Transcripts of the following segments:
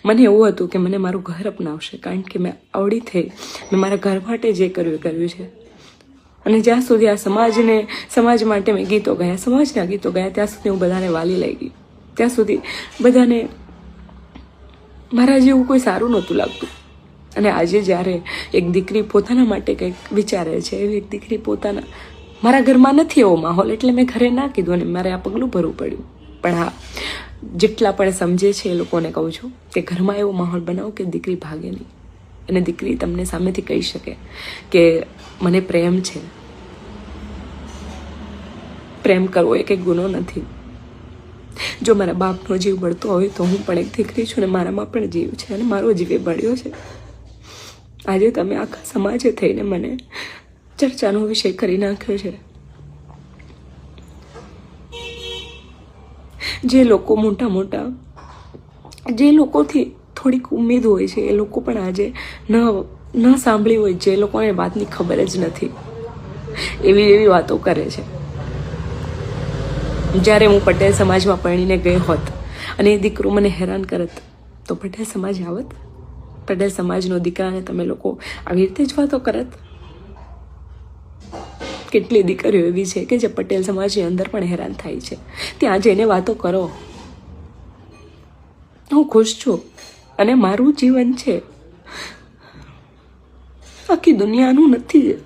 મને એવું હતું કે મને મારું ઘર અપનાવશે, કારણ કે મેં આવડી થઈ, મેં મારા ઘર માટે જે કર્યું એ કર્યું છે. અને જ્યાં સુધી આ સમાજ માટે મેં ગીતો ગાયા, સમાજના ગીતો ગાયા, ત્યાં સુધી હું બધાને વાલી લઈ ગઈ. ત્યાં સુધી બધાને મારા જેવું કોઈ સારું નહોતું લાગતું. અને આજે જ્યારે એક દીકરી પોતાના માટે કંઈક વિચારે છે, એવી એક દીકરી મારા ઘરમાં નથી એવો માહોલ, એટલે મેં ઘરે ના કીધું અને મારે આ પગલું ભરવું પડ્યું. પણ હા, જેટલા પણ સમજે છે એ લોકોને કહું છું કે ઘરમાં એવો માહોલ બનાવો કે દીકરી ભાગે નહીં, અને દીકરી તમને સામેથી કહી શકે કે મને પ્રેમ છે. પ્રેમ કરવો એ કંઈ ગુનો નથી. જો મારા બાપનો જીવ બળતો હોય તો હું પણ એક દીકરી છું, અને મારામાં પણ જીવ છે, અને મારો જીવ એ બળ્યો છે. આજે તમે આખા સમાજે થઈને મને ચર્ચાનો વિષય કરી નાખ્યો છે. જે લોકો મોટા જે લોકોથી થોડીક ઉમેદ હોય છે એ લોકો પણ આજે ન સાંભળી હોય, જે લોકોને વાતની ખબર જ નથી, એવી વાતો કરે છે. જ્યારે હું પટેલ સમાજમાં પરણીને ગઈ હોત અને એ દીકરો મને હેરાન કરત તો પટેલ સમાજ આવત? પટેલ સમાજનો દીકરાને તમે લોકો આવી રીતે જ વાતો કરત? કેટલી દીકરીઓ એવી છે કે જે પટેલ સમાજની અંદર પણ હેરાન થાય છે. ત્યાં જઈને વાતો કરો. હું ખુશ છું અને મારું જીવન છે, આખી દુનિયાનું નથી.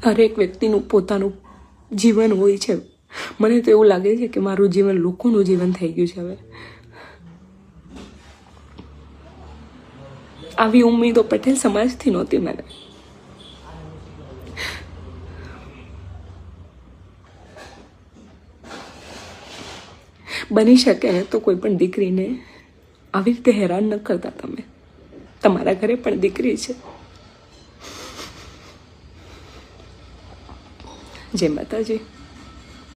હરેક વ્યક્તિનું પોતાનું જીવન હોય છે. મને તો એવું લાગે છે કે મારું જીવન લોકોનું જીવન થઈ ગયું છે હવે. આવી ઉમ્મીદો પટેલ સમાજથી નહોતી મને. બની શકે ને તો કોઈ પણ દીકરીને આવી રીતે હેરાન ન કરતા તમે. તમારા ઘરે પણ દીકરી છે. જય માતાજી.